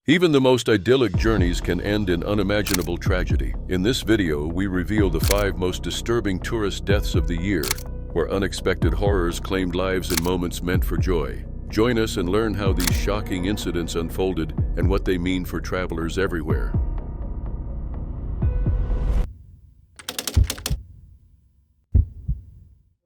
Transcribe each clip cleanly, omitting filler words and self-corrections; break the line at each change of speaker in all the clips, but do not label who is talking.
Even the most idyllic journeys can end in unimaginable tragedy. In this video, we reveal the 5 most disturbing tourist deaths of the year, where unexpected horrors claimed lives in moments meant for joy. Join us and learn how these shocking incidents unfolded and what they mean for travelers everywhere.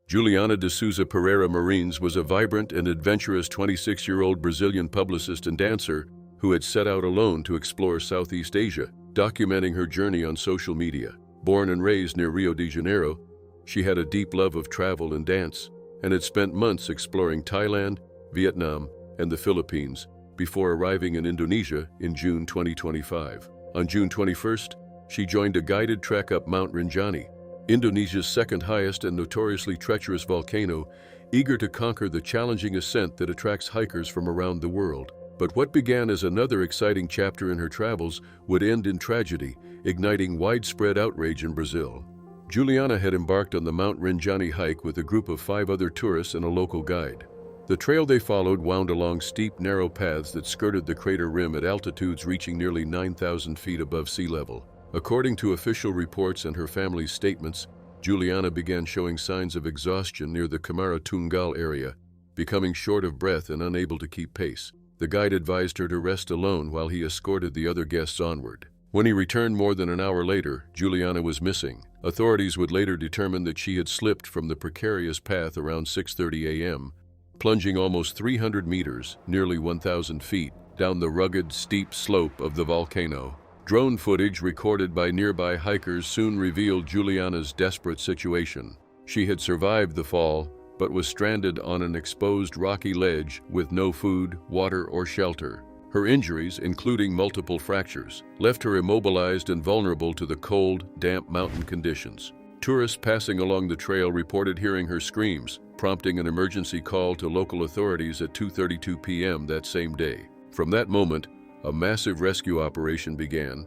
Juliana de Souza Pereira Marins was a vibrant and adventurous 26-year-old Brazilian publicist and dancer who had set out alone to explore Southeast Asia, documenting her journey on social media. Born and raised near Rio de Janeiro, she had a deep love of travel and dance, and had spent months exploring Thailand, Vietnam, and the Philippines before arriving in Indonesia in June 2025. On June 21st, she joined a guided trek up Mount Rinjani, Indonesia's second highest and notoriously treacherous volcano, eager to conquer the challenging ascent that attracts hikers from around the world. But what began as another exciting chapter in her travels would end in tragedy, igniting widespread outrage in Brazil. Juliana had embarked on the Mount Rinjani hike with a group of 5 other tourists and a local guide. The trail they followed wound along steep, narrow paths that skirted the crater rim at altitudes reaching nearly 9,000 feet above sea level. According to official reports and her family's statements, Juliana began showing signs of exhaustion near the Camara Tunggal area, becoming short of breath and unable to keep pace. The guide advised her to rest alone while he escorted the other guests onward. When he returned more than an hour later, Juliana was missing. Authorities would later determine that she had slipped from the precarious path around 6:30 a.m., plunging almost 300 meters, nearly 1,000 feet, down the rugged, steep slope of the volcano. Drone footage recorded by nearby hikers soon revealed Juliana's desperate situation. She had survived the fall, but was stranded on an exposed rocky ledge with no food, water, or shelter. Her injuries, including multiple fractures, left her immobilized and vulnerable to the cold, damp mountain conditions. Tourists passing along the trail reported hearing her screams, prompting an emergency call to local authorities at 2:32 p.m. that same day. From that moment, a massive rescue operation began,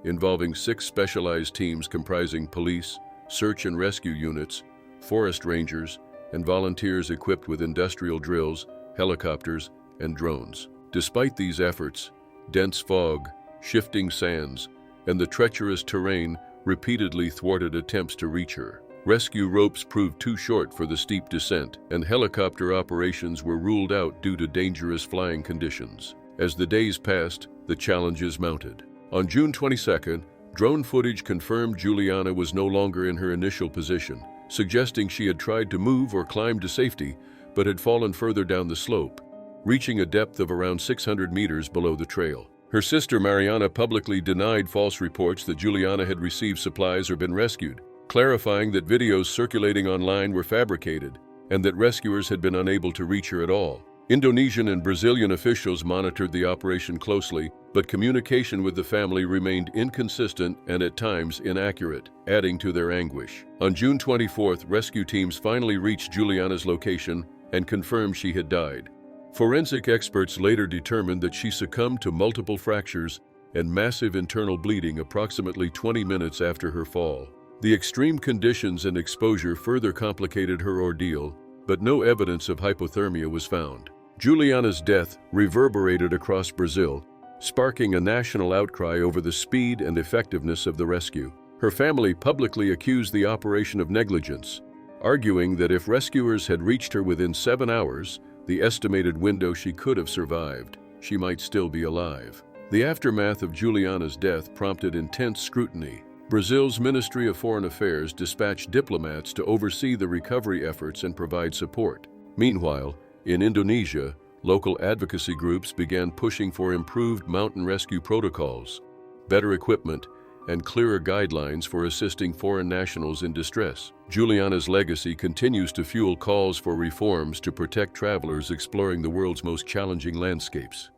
involving 6 specialized teams comprising police, search and rescue units, forest rangers, and volunteers equipped with industrial drills, helicopters, and drones. Despite these efforts, dense fog, shifting sands, and the treacherous terrain repeatedly thwarted attempts to reach her. Rescue ropes proved too short for the steep descent, and helicopter operations were ruled out due to dangerous flying conditions. As the days passed, the challenges mounted. On June 22nd, drone footage confirmed Juliana was no longer in her initial position, suggesting she had tried to move or climb to safety, but had fallen further down the slope, reaching a depth of around 600 meters below the trail. Her sister Mariana publicly denied false reports that Juliana had received supplies or been rescued, clarifying that videos circulating online were fabricated and that rescuers had been unable to reach her at all. Indonesian and Brazilian officials monitored the operation closely, but communication with the family remained inconsistent and at times inaccurate, adding to their anguish. On June 24th, rescue teams finally reached Juliana's location and confirmed she had died. Forensic experts later determined that she succumbed to multiple fractures and massive internal bleeding approximately 20 minutes after her fall. The extreme conditions and exposure further complicated her ordeal, but no evidence of hypothermia was found. Juliana's death reverberated across Brazil, sparking a national outcry over the speed and effectiveness of the rescue. Her family publicly accused the operation of negligence, arguing that if rescuers had reached her within 7 hours, the estimated window she could have survived, she might still be alive. The aftermath of Juliana's death prompted intense scrutiny. Brazil's Ministry of Foreign Affairs dispatched diplomats to oversee the recovery efforts and provide support. Meanwhile, in Indonesia, local advocacy groups began pushing for improved mountain rescue protocols, better equipment, and clearer guidelines for assisting foreign nationals in distress. Juliana's legacy continues to fuel calls for reforms to protect travelers exploring the world's most challenging landscapes.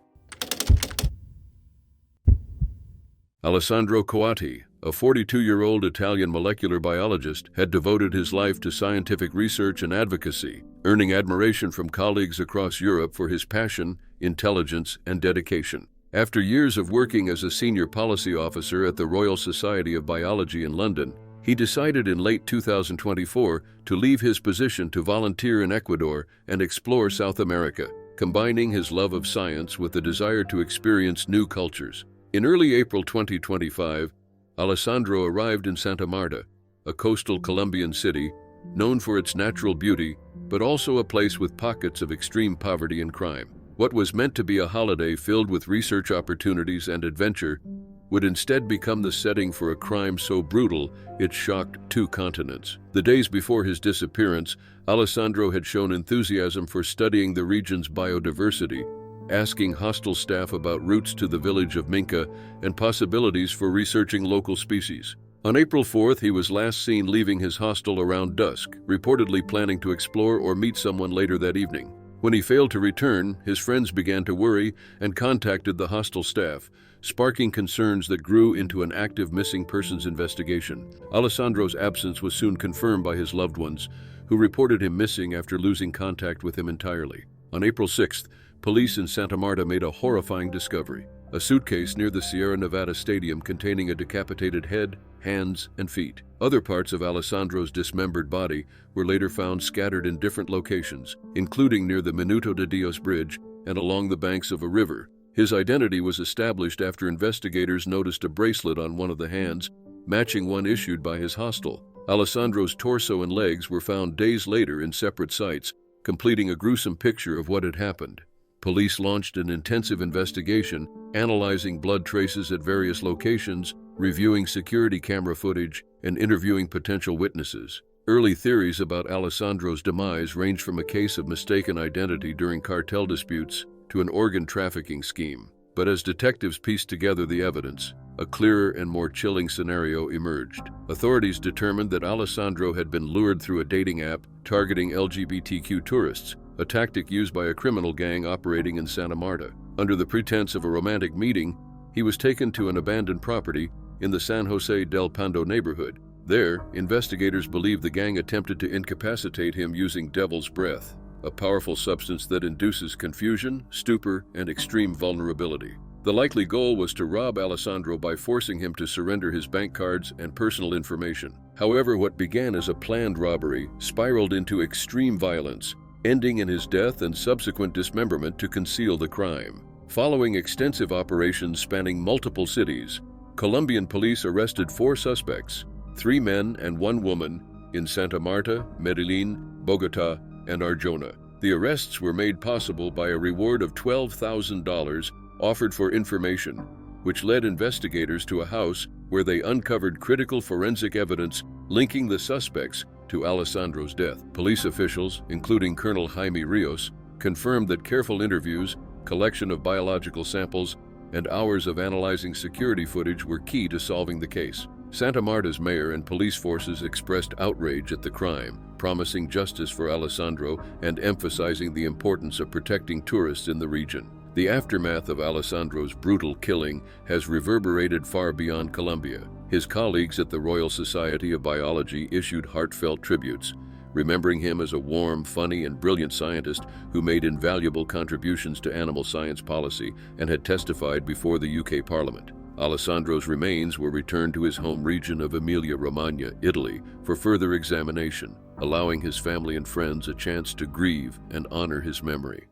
Alessandro Coatti, a 42-year-old Italian molecular biologist, had devoted his life to scientific research and advocacy, earning admiration from colleagues across Europe for his passion, intelligence, and dedication. After years of working as a senior policy officer at the Royal Society of Biology in London, he decided in late 2024 to leave his position to volunteer in Ecuador and explore South America, combining his love of science with a desire to experience new cultures. In early April 2025, Alessandro arrived in Santa Marta, a coastal Colombian city known for its natural beauty, but also a place with pockets of extreme poverty and crime. What was meant to be a holiday filled with research opportunities and adventure would instead become the setting for a crime so brutal it shocked 2 continents. The days before his disappearance, Alessandro had shown enthusiasm for studying the region's biodiversity, asking hostel staff about routes to the village of Minca and possibilities for researching local species. On April 4th, he was last seen leaving his hostel around dusk, reportedly planning to explore or meet someone later that evening. When he failed to return, his friends began to worry and contacted the hostel staff, sparking concerns that grew into an active missing persons investigation. Alessandro's absence was soon confirmed by his loved ones, who reported him missing after losing contact with him entirely. On April 6th, police in Santa Marta made a horrifying discovery: a suitcase near the Sierra Nevada Stadium containing a decapitated head, hands, and feet. Other parts of Alessandro's dismembered body were later found scattered in different locations, including near the Minuto de Dios Bridge and along the banks of a river. His identity was established after investigators noticed a bracelet on one of the hands, matching one issued by his hostel. Alessandro's torso and legs were found days later in separate sites, completing a gruesome picture of what had happened. Police launched an intensive investigation, analyzing blood traces at various locations, reviewing security camera footage, and interviewing potential witnesses. Early theories about Alessandro's demise ranged from a case of mistaken identity during cartel disputes to an organ trafficking scheme. But as detectives pieced together the evidence, a clearer and more chilling scenario emerged. Authorities determined that Alessandro had been lured through a dating app targeting LGBTQ tourists, a tactic used by a criminal gang operating in Santa Marta. Under the pretense of a romantic meeting, he was taken to an abandoned property in the San Jose del Pando neighborhood. There, investigators believe the gang attempted to incapacitate him using devil's breath, a powerful substance that induces confusion, stupor, and extreme vulnerability. The likely goal was to rob Alessandro by forcing him to surrender his bank cards and personal information. However, what began as a planned robbery spiraled into extreme violence, ending in his death and subsequent dismemberment to conceal the crime. Following extensive operations spanning multiple cities, Colombian police arrested 4 suspects, 3 men and 1 woman, in Santa Marta, Medellin, Bogota, and Arjona. The arrests were made possible by a reward of $12,000 offered for information, which led investigators to a house where they uncovered critical forensic evidence linking the suspects to Alessandro's death. Police officials, including Colonel Jaime Rios, confirmed that careful interviews, collection of biological samples, and hours of analyzing security footage were key to solving the case. Santa Marta's mayor and police forces expressed outrage at the crime, promising justice for Alessandro and emphasizing the importance of protecting tourists in the region. The aftermath of Alessandro's brutal killing has reverberated far beyond Colombia. His colleagues at the Royal Society of Biology issued heartfelt tributes, remembering him as a warm, funny, and brilliant scientist who made invaluable contributions to animal science policy and had testified before the UK Parliament. Alessandro's remains were returned to his home region of Emilia-Romagna, Italy, for further examination, allowing his family and friends a chance to grieve and honor his memory.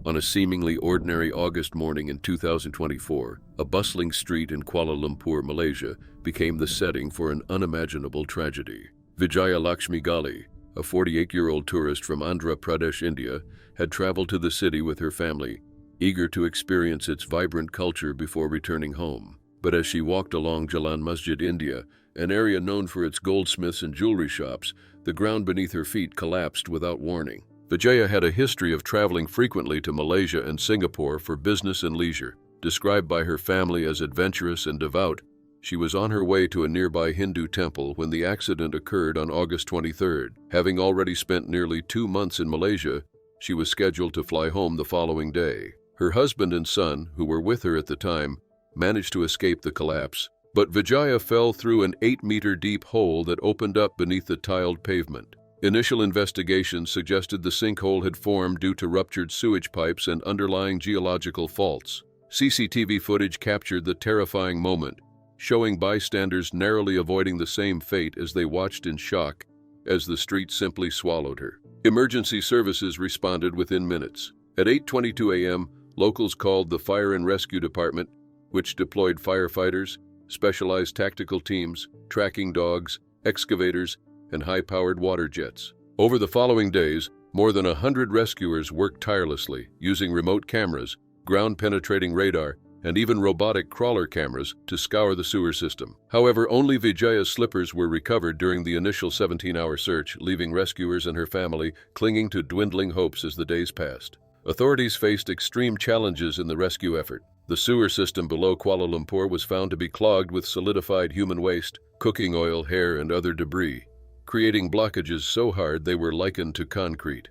On a seemingly ordinary August morning in 2024, a bustling street in Kuala Lumpur, Malaysia, became the setting for an unimaginable tragedy. Vijaya Lakshmi Gali, a 48-year-old tourist from Andhra Pradesh, India, had traveled to the city with her family, eager to experience its vibrant culture before returning home. But as she walked along Jalan Masjid India, an area known for its goldsmiths and jewelry shops, the ground beneath her feet collapsed without warning. Vijaya had a history of traveling frequently to Malaysia and Singapore for business and leisure. Described by her family as adventurous and devout, she was on her way to a nearby Hindu temple when the accident occurred on August 23rd. Having already spent nearly 2 months in Malaysia, she was scheduled to fly home the following day. Her husband and son, who were with her at the time, managed to escape the collapse, but Vijaya fell through an 8-meter deep hole that opened up beneath the tiled pavement. Initial investigations suggested the sinkhole had formed due to ruptured sewage pipes and underlying geological faults. CCTV footage captured the terrifying moment, showing bystanders narrowly avoiding the same fate as they watched in shock as the street simply swallowed her. Emergency services responded within minutes. At 8:22 a.m., locals called the Fire and Rescue Department, which deployed firefighters, specialized tactical teams, tracking dogs, excavators, and high-powered water jets. Over the following days, more than 100 rescuers worked tirelessly, using remote cameras, ground-penetrating radar, and even robotic crawler cameras to scour the sewer system. However, only Vijaya's slippers were recovered during the initial 17-hour search, leaving rescuers and her family clinging to dwindling hopes as the days passed. Authorities faced extreme challenges in the rescue effort. The sewer system below Kuala Lumpur was found to be clogged with solidified human waste, cooking oil, hair, and other debris, creating blockages so hard they were likened to concrete.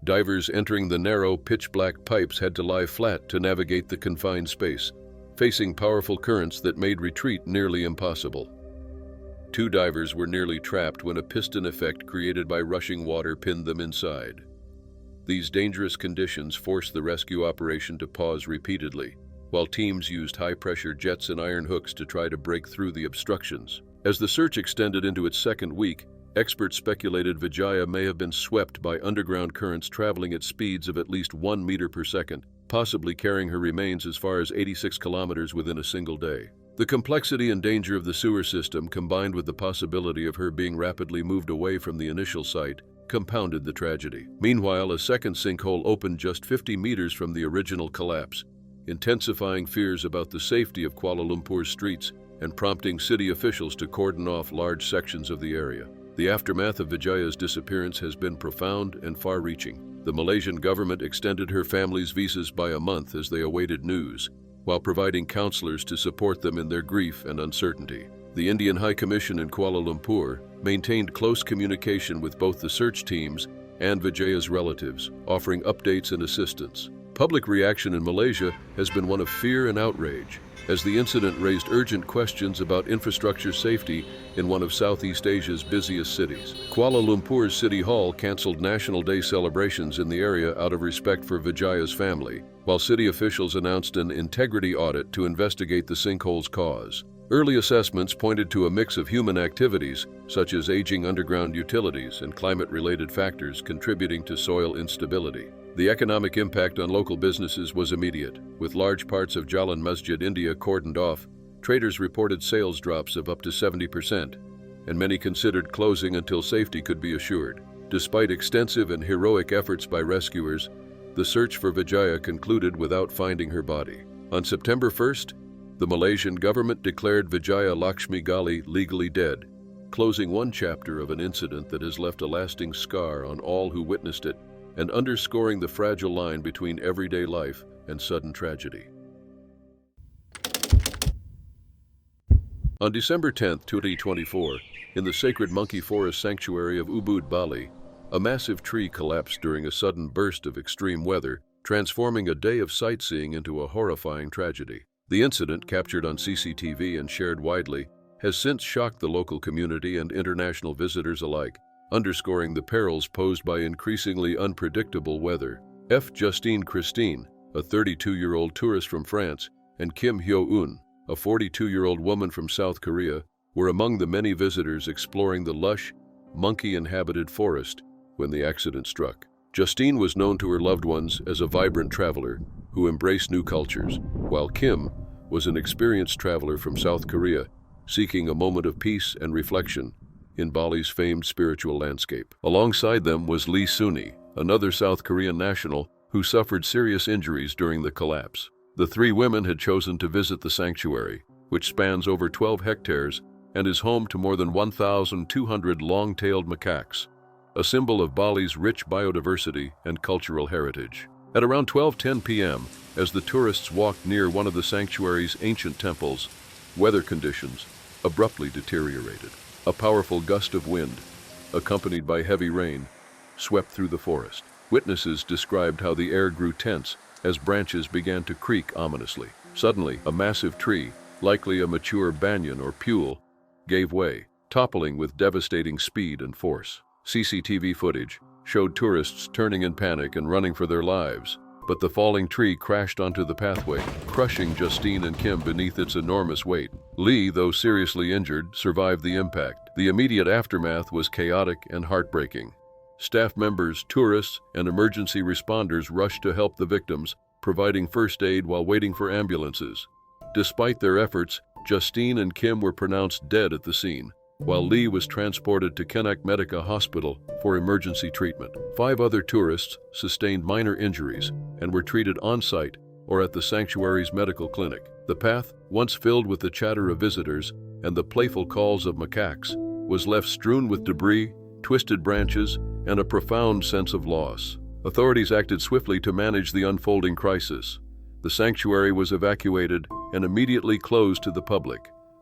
Divers entering the narrow, pitch-black pipes had to lie flat to navigate the confined space, facing powerful currents that made retreat nearly impossible. 2 divers were nearly trapped when a piston effect created by rushing water pinned them inside. These dangerous conditions forced the rescue operation to pause repeatedly, while teams used high-pressure jets and iron hooks to try to break through the obstructions. As the search extended into its second week, experts speculated Vijaya may have been swept by underground currents traveling at speeds of at least 1 meter per second, possibly carrying her remains as far as 86 kilometers within a single day. The complexity and danger of the sewer system, combined with the possibility of her being rapidly moved away from the initial site, compounded the tragedy. Meanwhile, a second sinkhole opened just 50 meters from the original collapse, intensifying fears about the safety of Kuala Lumpur's streets and prompting city officials to cordon off large sections of the area. The aftermath of Vijaya's disappearance has been profound and far-reaching. The Malaysian government extended her family's visas by a month as they awaited news, while providing counselors to support them in their grief and uncertainty. The Indian High Commission in Kuala Lumpur maintained close communication with both the search teams and Vijaya's relatives, offering updates and assistance. Public reaction in Malaysia has been one of fear and outrage, as the incident raised urgent questions about infrastructure safety in one of Southeast Asia's busiest cities. Kuala Lumpur's City Hall canceled National Day celebrations in the area out of respect for Vijaya's family, while city officials announced an integrity audit to investigate the sinkhole's cause. Early assessments pointed to a mix of human activities, such as aging underground utilities and climate-related factors contributing to soil instability. The economic impact on local businesses was immediate. With large parts of Jalan Masjid India cordoned off, traders reported sales drops of up to 70%, and many considered closing until safety could be assured. Despite extensive and heroic efforts by rescuers, the search for Vijaya concluded without finding her body. On September 1st, the Malaysian government declared Vijaya Lakshmi Gali legally dead, closing one chapter of an incident that has left a lasting scar on all who witnessed it and underscoring the fragile line between everyday life and sudden tragedy. On December 10, 2024, in the sacred monkey forest sanctuary of Ubud, Bali, a massive tree collapsed during a sudden burst of extreme weather, transforming a day of sightseeing into a horrifying tragedy. The incident, captured on CCTV and shared widely, has since shocked the local community and international visitors alike, underscoring the perils posed by increasingly unpredictable weather. Justine Christine, a 32-year-old tourist from France, and Kim Hyo-eun, a 42-year-old woman from South Korea, were among the many visitors exploring the lush, monkey-inhabited forest when the accident struck. Justine was known to her loved ones as a vibrant traveler who embraced new cultures, while Kim was an experienced traveler from South Korea seeking a moment of peace and reflection in Bali's famed spiritual landscape. Alongside them was Lee Suni, another South Korean national who suffered serious injuries during the collapse. The 3 women had chosen to visit the sanctuary, which spans over 12 hectares and is home to more than 1,200 long-tailed macaques, a symbol of Bali's rich biodiversity and cultural heritage. At around 12:10 p.m., as the tourists walked near one of the sanctuary's ancient temples, weather conditions abruptly deteriorated. A powerful gust of wind, accompanied by heavy rain, swept through the forest. Witnesses described how the air grew tense as branches began to creak ominously. Suddenly, a massive tree, likely a mature banyan or pule, gave way, toppling with devastating speed and force. CCTV footage showed tourists turning in panic and running for their lives, but the falling tree crashed onto the pathway, crushing Justine and Kim beneath its enormous weight. Lee, though seriously injured, survived the impact. The immediate aftermath was chaotic and heartbreaking. Staff members, tourists, and emergency responders rushed to help the victims, providing first aid while waiting for ambulances. Despite their efforts, Justine and Kim were pronounced dead at the scene, while Lee was transported to Kenneck Medica Hospital for emergency treatment. 5 other tourists sustained minor injuries and were treated on-site or at the sanctuary's medical clinic. The path, once filled with the chatter of visitors and the playful calls of macaques, was left strewn with debris, twisted branches, and a profound sense of loss. Authorities acted swiftly to manage the unfolding crisis. The sanctuary was evacuated and immediately closed to the public,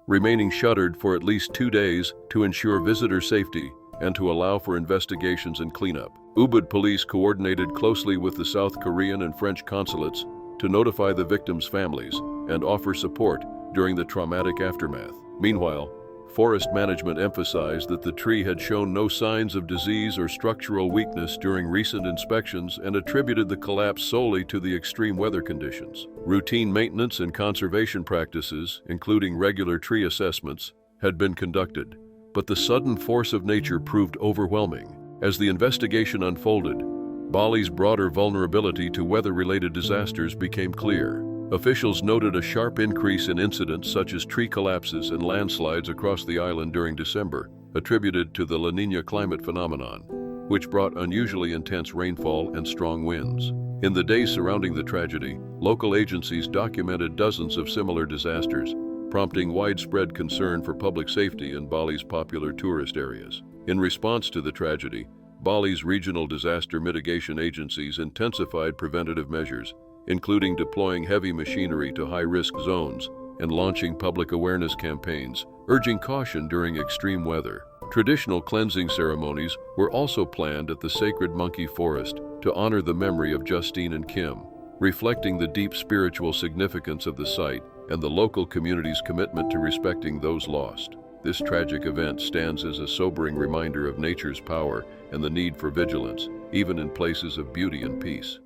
remaining shuttered for at least 2 days to ensure visitor safety and to allow for investigations and cleanup. Ubud police coordinated closely with the South Korean and French consulates to notify the victims' families and offer support during the traumatic aftermath. Meanwhile, forest management emphasized that the tree had shown no signs of disease or structural weakness during recent inspections and attributed the collapse solely to the extreme weather conditions. Routine maintenance and conservation practices, including regular tree assessments, had been conducted, but the sudden force of nature proved overwhelming. As the investigation unfolded, Bali's broader vulnerability to weather-related disasters became clear. Officials noted a sharp increase in incidents such as tree collapses and landslides across the island during December, attributed to the La Niña climate phenomenon, which brought unusually intense rainfall and strong winds. In the days surrounding the tragedy, local agencies documented dozens of similar disasters, prompting widespread concern for public safety in Bali's popular tourist areas. In response to the tragedy, Bali's regional disaster mitigation agencies intensified preventative measures, including deploying heavy machinery to high-risk zones and launching public awareness campaigns, urging caution during extreme weather. Traditional cleansing ceremonies were also planned at the sacred monkey forest to honor the memory of Justine and Kim, reflecting the deep spiritual significance of the site and the local community's commitment to respecting those lost. This tragic event stands as a sobering reminder of nature's power and the need for vigilance, even in places of beauty and peace.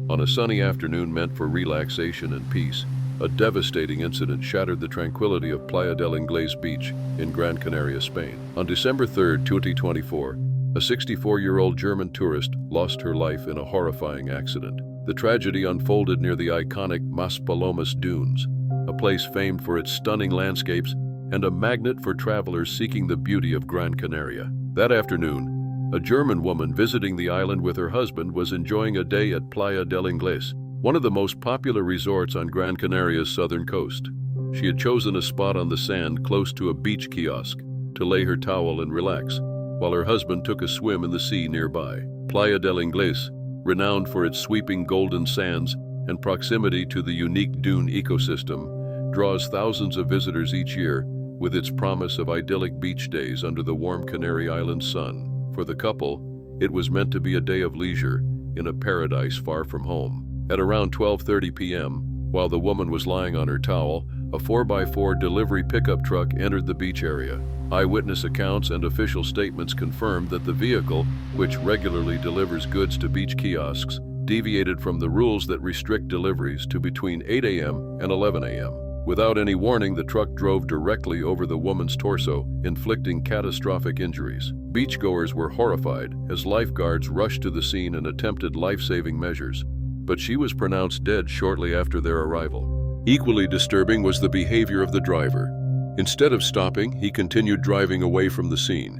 On a sunny afternoon meant for relaxation and peace, a devastating incident shattered the tranquility of Playa del Inglés Beach in Gran Canaria, Spain. On December 3, 2024, a 64-year-old German tourist lost her life in a horrifying accident. The tragedy unfolded near the iconic Maspalomas Dunes, a place famed for its stunning landscapes and a magnet for travelers seeking the beauty of Gran Canaria. That afternoon, a German woman visiting the island with her husband was enjoying a day at Playa del Inglés, one of the most popular resorts on Gran Canaria's southern coast. She had chosen a spot on the sand close to a beach kiosk to lay her towel and relax, while her husband took a swim in the sea nearby. Playa del Inglés, renowned for its sweeping golden sands and proximity to the unique dune ecosystem, draws thousands of visitors each year with its promise of idyllic beach days under the warm Canary Island sun. For the couple, it was meant to be a day of leisure in a paradise far from home. At around 12:30 p.m., while the woman was lying on her towel, a 4x4 delivery pickup truck entered the beach area. Eyewitness accounts and official statements confirmed that the vehicle, which regularly delivers goods to beach kiosks, deviated from the rules that restrict deliveries to between 8 a.m. and 11 a.m. Without any warning, the truck drove directly over the woman's torso, inflicting catastrophic injuries. Beachgoers were horrified as lifeguards rushed to the scene and attempted life-saving measures, but she was pronounced dead shortly after their arrival. Equally disturbing was the behavior of the driver. Instead of stopping, he continued driving away from the scene,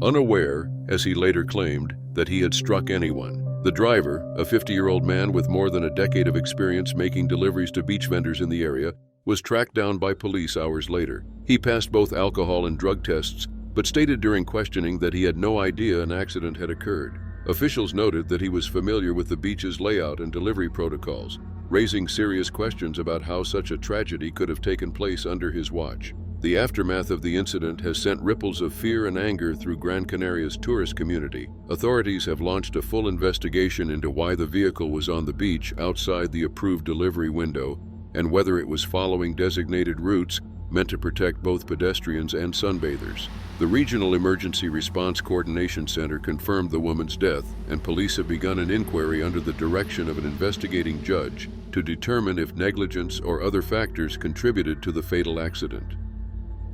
unaware, as he later claimed, that he had struck anyone. The driver, a 50-year-old man with more than a decade of experience making deliveries to beach vendors in the area, was tracked down by police hours later. He passed both alcohol and drug tests, but stated during questioning that he had no idea an accident had occurred. Officials noted that he was familiar with the beach's layout and delivery protocols, raising serious questions about how such a tragedy could have taken place under his watch. The aftermath of the incident has sent ripples of fear and anger through Gran Canaria's tourist community. Authorities have launched a full investigation into why the vehicle was on the beach outside the approved delivery window and whether it was following designated routes meant to protect both pedestrians and sunbathers. The Regional Emergency Response Coordination Center confirmed the woman's death, and police have begun an inquiry under the direction of an investigating judge to determine if negligence or other factors contributed to the fatal accident.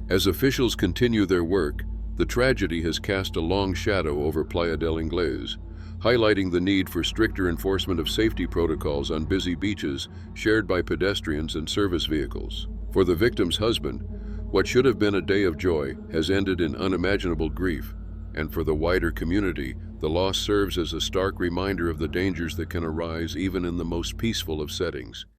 As officials continue their work, The tragedy has cast a long shadow over Playa del Inglés, highlighting the need for stricter enforcement of safety protocols on busy beaches shared by pedestrians and service vehicles. For the victim's husband, what should have been a day of joy has ended in unimaginable grief, and for the wider community, the loss serves as a stark reminder of the dangers that can arise even in the most peaceful of settings.